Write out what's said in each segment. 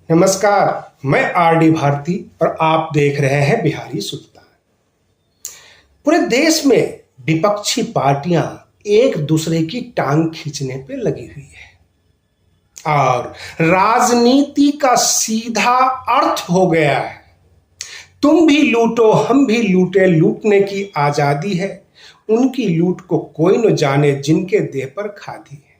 नमस्कार। मैं आर.डी. भारती और आप देख रहे हैं बिहारी सुल्तान। पूरे देश में विपक्षी पार्टियां एक दूसरे की टांग खींचने पे लगी हुई है और राजनीति का सीधा अर्थ हो गया है तुम भी लूटो हम भी लूटे, लूटने की आजादी है, उनकी लूट को कोई न जाने जिनके देह पर खादी है।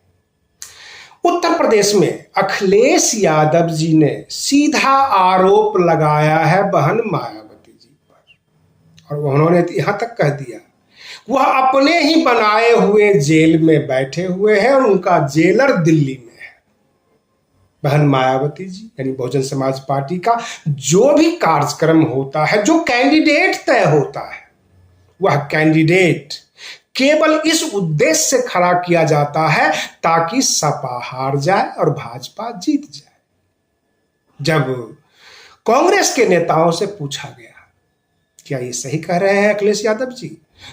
उत्तर प्रदेश में अखिलेश यादव जी ने सीधा आरोप लगाया है बहन मायावती जी पर और उन्होंने यहां तक कह दिया वह अपने ही बनाए हुए जेल में बैठे हुए हैं और उनका जेलर दिल्ली में है। बहन मायावती जी यानी बहुजन समाज पार्टी का जो भी कार्यक्रम होता है, जो कैंडिडेट तय होता है, वह कैंडिडेट केवल इस उद्देश्य से खड़ा किया जाता है ताकि सपा हार जाए और भाजपा जीत जाए। जब कांग्रेस के नेताओं से पूछा गया क्या ये सही कह रहे हैं अखिलेश यादव जी,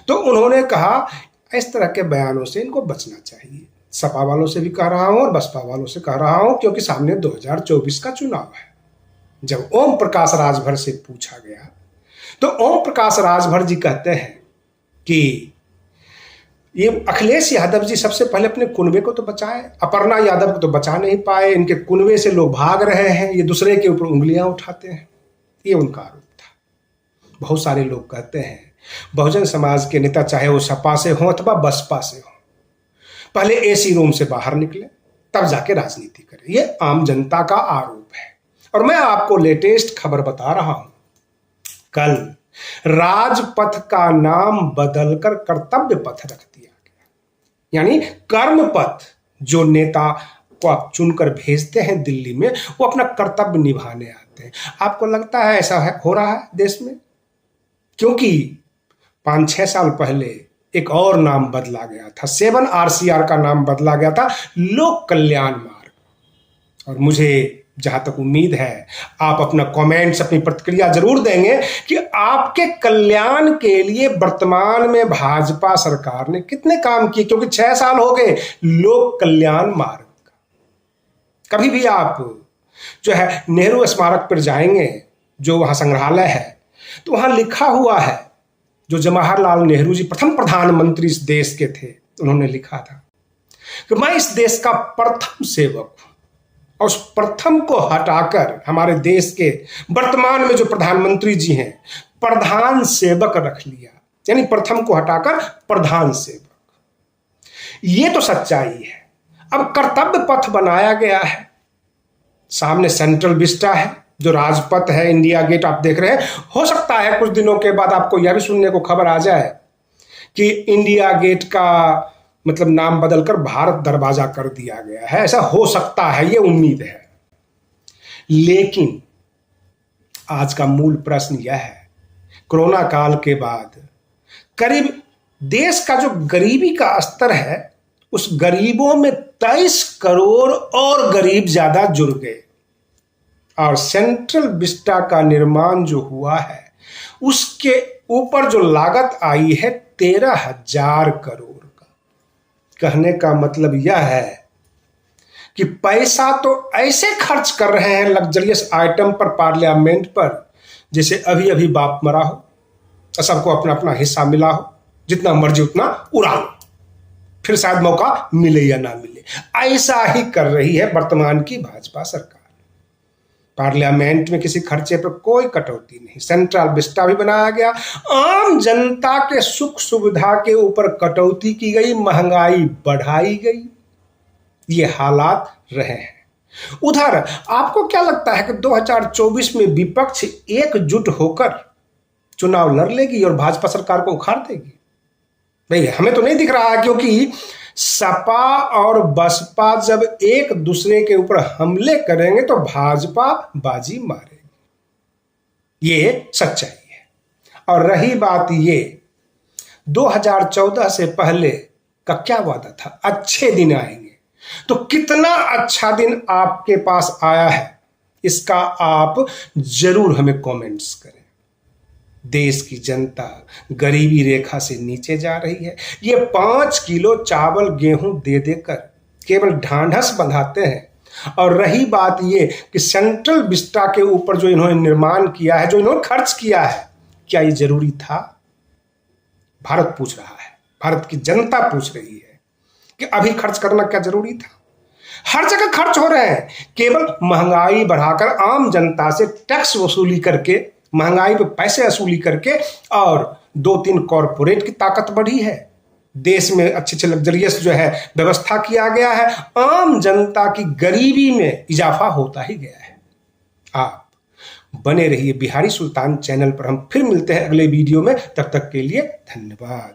तो उन्होंने कहा इस तरह के बयानों से इनको बचना चाहिए। सपा वालों से भी कह रहा हूं और बसपा वालों से कह रहा हूं क्योंकि सामने 2024 का चुनाव है। जब ओम प्रकाश राजभर से पूछा गया तो ओम प्रकाश राजभर जी कहते हैं कि ये अखिलेश यादव जी सबसे पहले अपने कुनबे को तो बचाए, अपर्णा यादव को तो बचा नहीं पाए, इनके कुनबे से लोग भाग रहे हैं, ये दूसरे के ऊपर उंगलियां उठाते हैं। ये उनका आरोप था। बहुत सारे लोग कहते हैं बहुजन समाज के नेता चाहे वो सपा से हो अथवा बसपा से हो, पहले एसी रूम से बाहर निकले तब जाके राजनीति करें। ये आम जनता का आरोप है और मैं आपको लेटेस्ट खबर बता रहा हूं। कल राजपथ का नाम बदलकर कर्तव्य पथ रख दिया गया, यानी कर्म पथ। जो नेता को आप चुनकर भेजते हैं दिल्ली में, वो अपना कर्तव्य निभाने आते हैं। आपको लगता है ऐसा हो रहा है देश में? क्योंकि 5-6 साल पहले एक और नाम बदला गया था, 7 RCR का नाम बदला गया था, लोक कल्याण मार्ग। और मुझे जहां तक उम्मीद है आप अपना कमेंट्स, अपनी प्रतिक्रिया जरूर देंगे कि आपके कल्याण के लिए वर्तमान में भाजपा सरकार ने कितने काम किए, क्योंकि 6 साल हो गए लोक कल्याण मार्ग का। कभी भी आप जो है नेहरू स्मारक पर जाएंगे, जो वहां संग्रहालय है, तो वहां लिखा हुआ है, जो जवाहरलाल नेहरू जी प्रथम प्रधानमंत्री इस देश के थे, उन्होंने लिखा था कि मैं इस देश का प्रथम सेवक हूं। और उस प्रथम को हटाकर हमारे देश के वर्तमान में जो प्रधानमंत्री जी हैं, प्रधान सेवक रख लिया, यानी प्रथम को हटाकर प्रधान सेवक। ये तो सच्चाई है। अब कर्तव्य पथ बनाया गया है, सामने सेंट्रल विस्टा है, जो राजपथ है, इंडिया गेट आप देख रहे हैं। हो सकता है कुछ दिनों के बाद आपको यह भी सुनने को खबर आ जाए कि इंडिया गेट का मतलब नाम बदलकर भारत दरवाजा कर दिया गया है। ऐसा हो सकता है, ये उम्मीद है। लेकिन आज का मूल प्रश्न यह है, कोरोना काल के बाद करीब देश का जो गरीबी का स्तर है, उस गरीबों में 23 करोड़ और गरीब ज्यादा जुड़ गए। और सेंट्रल विस्टा का निर्माण जो हुआ है, उसके ऊपर जो लागत आई है 13,000 करोड़। कहने का मतलब यह है कि पैसा तो ऐसे खर्च कर रहे हैं लग्जरियस आइटम पर, पार्लियामेंट पर, जैसे अभी अभी बाप मरा हो, सबको अपना अपना हिस्सा मिला हो, जितना मर्जी उतना उड़ा लो, फिर शायद मौका मिले या ना मिले। ऐसा ही कर रही है वर्तमान की भाजपा सरकार। पार्लियामेंट में किसी खर्चे पर कोई कटौती नहीं, सेंट्रल विस्टा भी बनाया गया, आम जनता के सुख सुविधा के ऊपर कटौती की गई, महंगाई बढ़ाई गई। ये हालात रहे हैं। उधर आपको क्या लगता है कि 2024 में विपक्ष एकजुट होकर चुनाव लड़ लेगी और भाजपा सरकार को उखाड़ देगी? भाई हमें तो नहीं दिख रहा है, क्योंकि सपा और बसपा जब एक दूसरे के ऊपर हमले करेंगे तो भाजपा बाजी मारेगी। ये सच्चाई है। और रही बात ये 2014 से पहले का क्या वादा था, अच्छे दिन आएंगे, तो कितना अच्छा दिन आपके पास आया है, इसका आप जरूर हमें कमेंट्स करें। देश की जनता गरीबी रेखा से नीचे जा रही है। ये 5 किलो चावल गेहूं दे देकर केवल ढांढस बंधाते हैं और रही बात ये कि सेंट्रल विस्टा के ऊपर जो इन्होंने निर्माण किया है, जो इन्होंने खर्च किया है, क्या ये जरूरी था? भारत पूछ रहा है, भारत की जनता पूछ रही है कि अभी खर्च करना क्या जरूरी था? हर जगह खर्च हो रहे हैं, केवल महंगाई बढ़ाकर, आम जनता से टैक्स वसूली करके, महंगाई पे पैसे वसूली करके, और 2-3 कॉरपोरेट की ताकत बढ़ी है। देश में अच्छे अच्छे लग्जरियस जो है व्यवस्था किया गया है, आम जनता की गरीबी में इजाफा होता ही गया है। आप बने रहिए बिहारी सुल्तान चैनल पर। हम फिर मिलते हैं अगले वीडियो में, तब तक के लिए धन्यवाद।